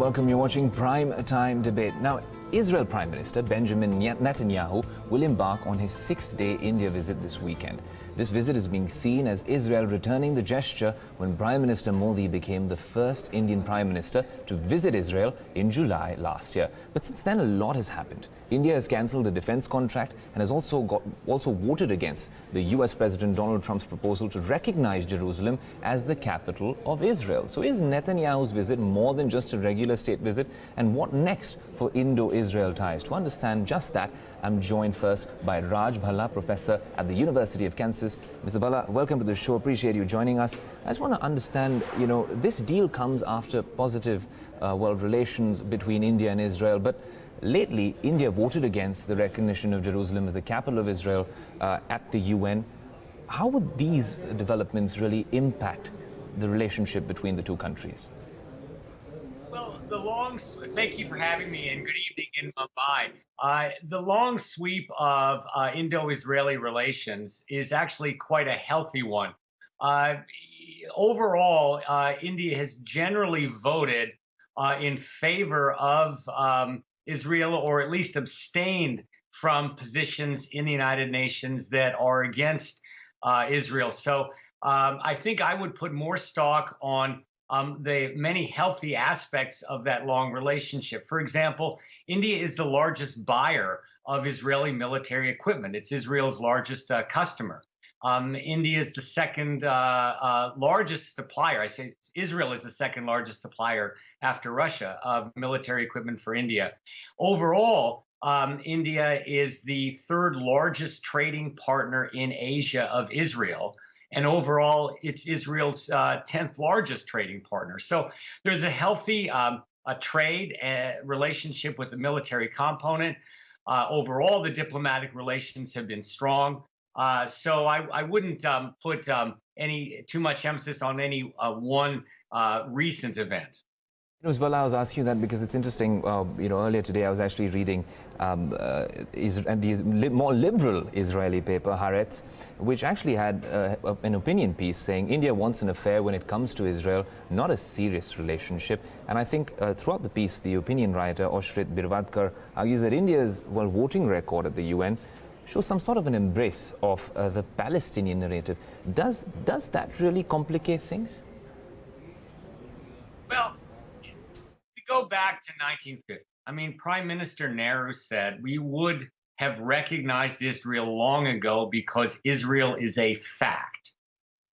welcome. You're watching Primetime Debate. Now, Israel Prime Minister Benjamin Netanyahu will embark on his six-day India visit this weekend. This visit is being seen as Israel returning the gesture when Prime Minister Modi became the first Indian Prime Minister to visit Israel in July last year. But since then, a lot has happened. India has cancelled a defense contract and has also voted against the US President Donald Trump's proposal to recognize Jerusalem as the capital of Israel. So is Netanyahu's visit more than just a regular state visit? And what next for Indo-Israel ties? To understand just that, I'm joined first by Bhala, professor at the University of Kansas. Mr. Bhala, welcome to the show. Appreciate you joining us. I just want to understand, this deal comes after positive world relations between India and Israel, but lately, India voted against the recognition of Jerusalem as the capital of Israel at the UN. How would these developments really impact the relationship between the two countries? Well, thank you for having me, and good evening in Mumbai. The long sweep of Indo-Israeli relations is actually quite a healthy one. Overall, India has generally voted in favor of Israel, or at least abstained from positions in the United Nations that are against Israel. So I think I would put more stock on the many healthy aspects of that long relationship. For example, India is the largest buyer of Israeli military equipment. It's Israel's largest customer. India is the second largest supplier. I say Israel is the second largest supplier after Russia of military equipment for India. Overall, India is the third largest trading partner in Asia of Israel. And overall, it's Israel's 10th largest trading partner. So there's a healthy trade relationship with the military component. Overall, the diplomatic relations have been strong. So I wouldn't put too much emphasis on any one recent event. Well, I was asking you that because it's interesting. Earlier today I was actually reading the more liberal Israeli paper Haaretz, which actually had an opinion piece saying India wants an affair when it comes to Israel, not a serious relationship. And I think throughout the piece, the opinion writer Oshrit Birvatkar argues that India's voting record at the UN shows some sort of an embrace of the Palestinian narrative. Does that really complicate things? Well, go back to 1950. I mean, Prime Minister Nehru said we would have recognized Israel long ago because Israel is a fact.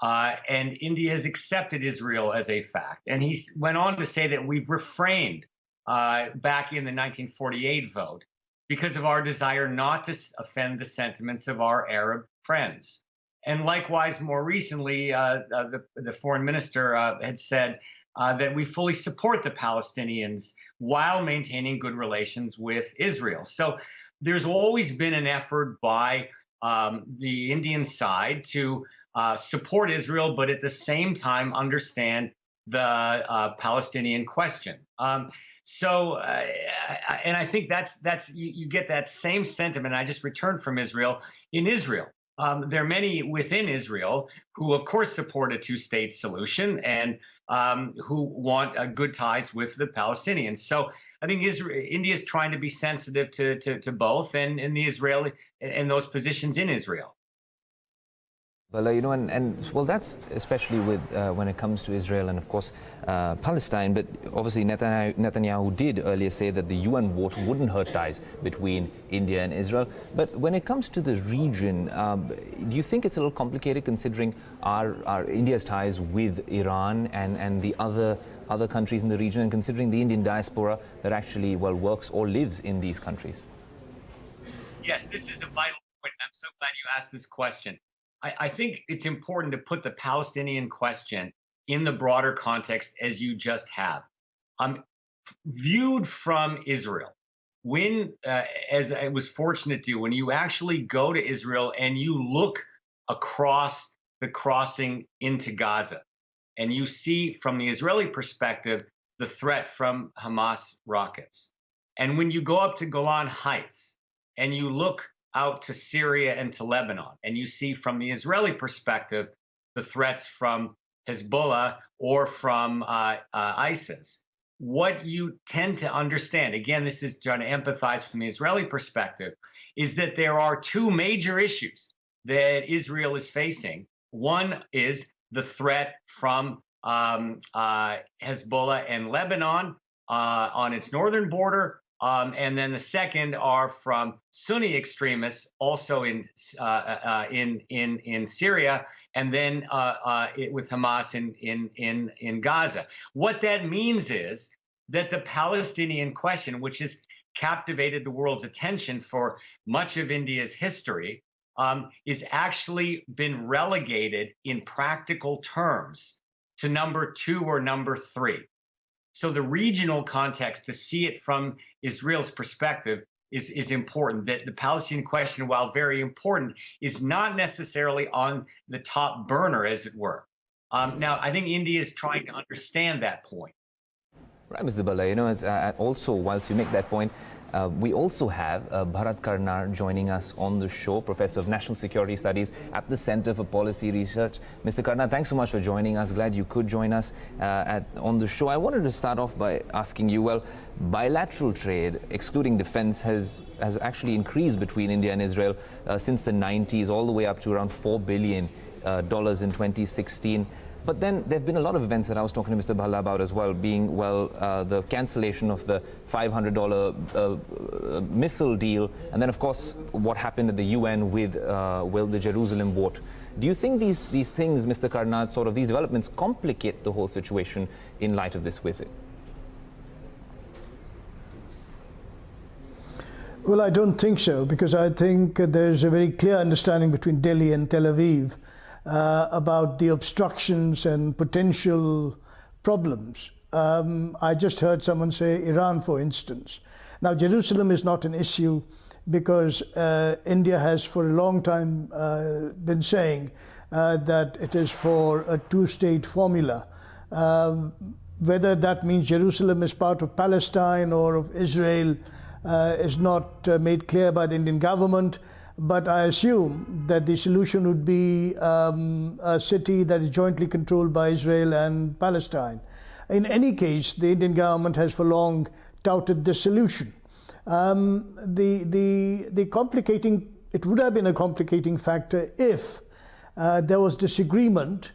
And India has accepted Israel as a fact. And he went on to say that we've refrained back in the 1948 vote because of our desire not to offend the sentiments of our Arab friends. And likewise, more recently, the foreign minister had said that we fully support the Palestinians while maintaining good relations with Israel. So there's always been an effort by the Indian side to support Israel, but at the same time understand the Palestinian question. And I think that's you get that same sentiment. I just returned from Israel. In Israel, there are many within Israel who, of course, support a two-state solution and who want good ties with the Palestinians. So I think India is trying to be sensitive to both and the Israeli and those positions in Israel. Well, that's especially with when it comes to Israel and, of course, Palestine. But obviously, Netanyahu did earlier say that the UN vote wouldn't hurt ties between India and Israel. But when it comes to the region, do you think it's a little complicated considering our India's ties with Iran and the other countries in the region, and considering the Indian diaspora that actually works or lives in these countries? Yes, this is a vital point. I'm so glad you asked this question. I think it's important to put the Palestinian question in the broader context as you just have. Viewed from Israel, as I was fortunate to, when you actually go to Israel and you look across the crossing into Gaza, and you see from the Israeli perspective the threat from Hamas rockets. And when you go up to Golan Heights and you look out to Syria and to Lebanon, and you see from the Israeli perspective the threats from Hezbollah or from ISIS, what you tend to understand, again, this is trying to empathize from the Israeli perspective, is that there are two major issues that Israel is facing. One is the threat from Hezbollah and Lebanon on its northern border. And then the second are from Sunni extremists, also in Syria, and then with Hamas in Gaza. What that means is that the Palestinian question, which has captivated the world's attention for much of India's history, is actually been relegated in practical terms to number 2 or number 3. So the regional context, to see it from Israel's perspective, is important. That the Palestinian question, while very important, is not necessarily on the top burner, as it were. Now, I think India is trying to understand that point. Right, Mr. Bhala, you know, it's also, whilst you make that point, we also have Bharat Karna joining us on the show, Professor of National Security Studies at the Center for Policy Research. Mr. Karna, thanks so much for joining us. Glad you could join us on the show. I wanted to start off by asking you, well, bilateral trade, excluding defense, has actually increased between India and Israel since the 90s, all the way up to around $4 billion in 2016. But then there have been a lot of events that I was talking to Mr. Bhala about as well, being, well, the cancellation of the $500 missile deal, and then, of course, what happened at the UN with, well, the Jerusalem vote. Do you think these things, Mr. Karnad, sort of these developments complicate the whole situation in light of this visit? Well, I don't think so, because I think there's a very clear understanding between Delhi and Tel Aviv about the obstructions and potential problems. I just heard someone say Iran, for instance. Now, Jerusalem is not an issue because India has for a long time been saying that it is for a two-state formula. Whether that means Jerusalem is part of Palestine or of Israel is not made clear by the Indian government. But I assume that the solution would be a city that is jointly controlled by Israel and Palestine. In any case, the Indian government has for long touted this solution. It would have been a complicating factor if there was disagreement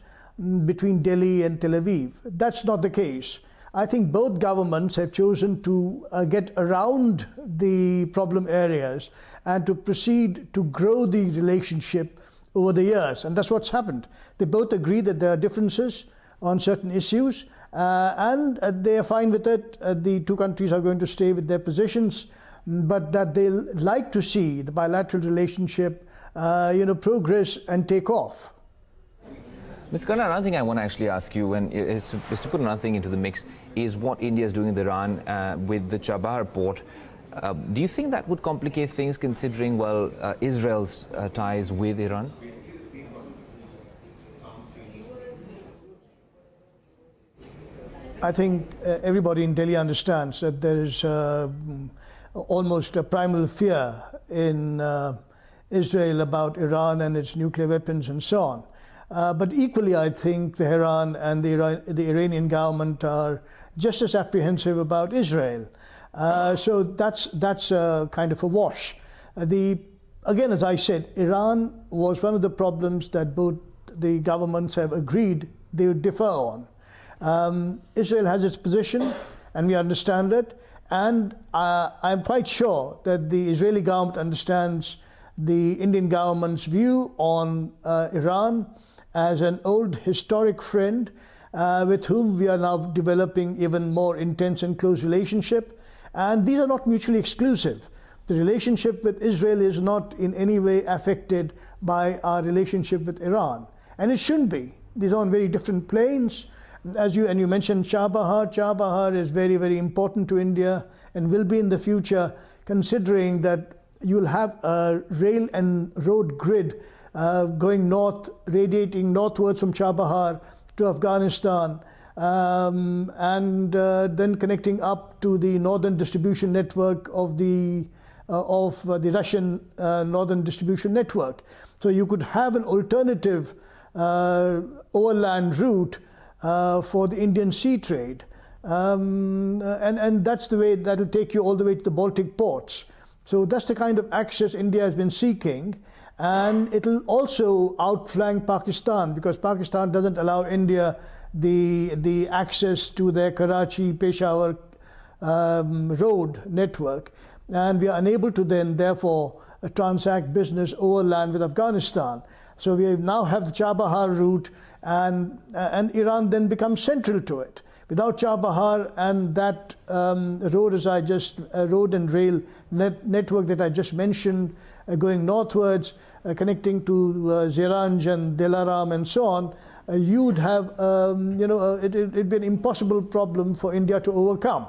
between Delhi and Tel Aviv. That's not the case. I think both governments have chosen to get around the problem areas and to proceed to grow the relationship over the years. And that's what's happened. They both agree that there are differences on certain issues and they are fine with it. The two countries are going to stay with their positions, but that they like to see the bilateral relationship progress and take off. Mr. Karnad, another thing I want to actually ask you is to put another thing into the mix is what India is doing with Iran with the Chabahar port. Do you think that would complicate things considering, well, Israel's ties with Iran? I think everybody in Delhi understands that there is almost a primal fear in Israel about Iran and its nuclear weapons and so on. But equally, I think Tehran and the Iranian government are just as apprehensive about Israel. So that's kind of a wash. Again, as I said, Iran was one of the problems that both the governments have agreed they would differ on. Israel has its position, and we understand it. And I'm quite sure that the Israeli government understands the Indian government's view on Iran as an old historic friend with whom we are now developing even more intense and close relationship. And these are not mutually exclusive. The relationship with Israel is not in any way affected by our relationship with Iran. And it shouldn't be. These are on very different planes. As you mentioned Chabahar. Chabahar is very, very important to India and will be in the future, considering that you'll have a rail and road grid going north, radiating northwards from Chabahar to Afghanistan, and then connecting up to the northern distribution network of the Russian northern distribution network. So you could have an alternative overland route for the Indian sea trade. And that's the way that will take you all the way to the Baltic ports. So that's the kind of access India has been seeking. And it will also outflank Pakistan, because Pakistan doesn't allow India the access to their Karachi-Peshawar road network. And we are unable to then, therefore, transact business overland with Afghanistan. So we now have the Chabahar route, and Iran then becomes central to it. Without Chabahar and that road and rail network that I just mentioned, going northwards, connecting to Ziranj and Dilaram and so on, you would have, it'd be an impossible problem for India to overcome.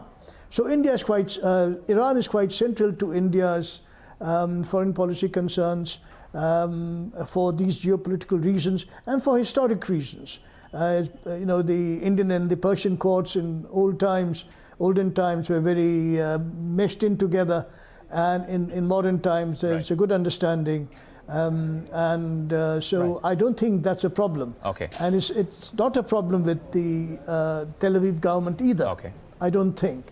So Iran is quite central to India's foreign policy concerns for these geopolitical reasons and for historic reasons. The Indian and the Persian courts in olden times were very meshed in together, and in modern times there's a good understanding. So I don't think that's a problem. Okay. And it's not a problem with the Tel Aviv government either. Okay. I don't think.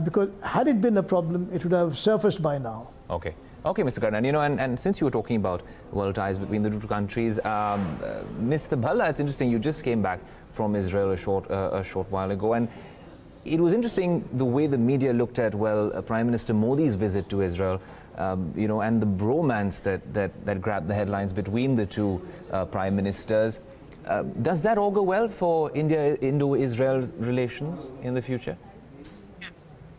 Because had it been a problem, it would have surfaced by now. Okay. Okay, Mr. Karnad, and since you were talking about world ties between the two countries, Mr. Bhala, it's interesting, you just came back from Israel a short while ago, and it was interesting the way the media looked at, Prime Minister Modi's visit to Israel, and the bromance that grabbed the headlines between the two prime ministers. Does that augur well for Indo-Israel relations in the future?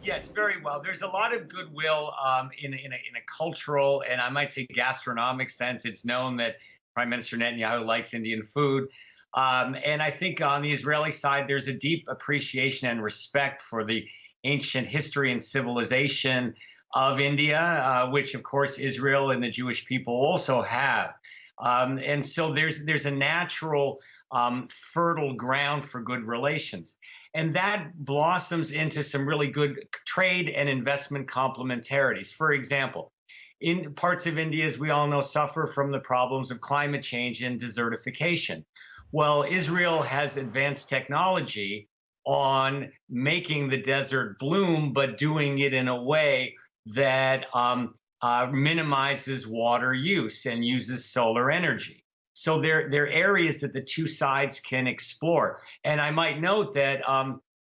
Yes, very well. There's a lot of goodwill in a cultural and I might say gastronomic sense. It's known that Prime Minister Netanyahu likes Indian food. And I think on the Israeli side, there's a deep appreciation and respect for the ancient history and civilization of India, which, of course, Israel and the Jewish people also have. And so there's a natural fertile ground for good relations. And that blossoms into some really good trade and investment complementarities. For example, in parts of India, as we all know, suffer from the problems of climate change and desertification. Well, Israel has advanced technology on making the desert bloom, but doing it in a way that minimizes water use and uses solar energy. So there are areas that the two sides can explore. And I might note that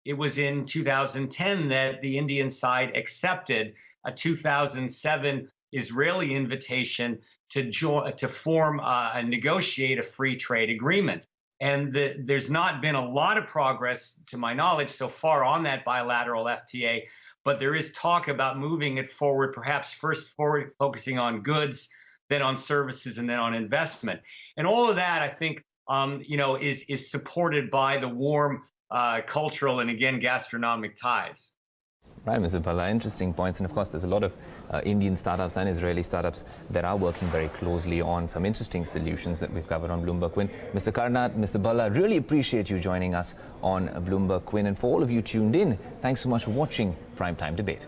it was in 2010 that the Indian side accepted a 2007 Israeli invitation to form and negotiate a free trade agreement. And there's not been a lot of progress, to my knowledge, so far on that bilateral FTA, but there is talk about moving it forward, perhaps first forward focusing on goods, then on services, and then on investment. And all of that, I think, is supported by the warm cultural and, again, gastronomic ties. Right, Mr. Bhala, interesting points. And of course, there's a lot of Indian startups and Israeli startups that are working very closely on some interesting solutions that we've covered on Bloomberg Quinn. Mr. Karnad, Mr. Bhala, really appreciate you joining us on Bloomberg Quinn. And for all of you tuned in, thanks so much for watching Primetime Debate.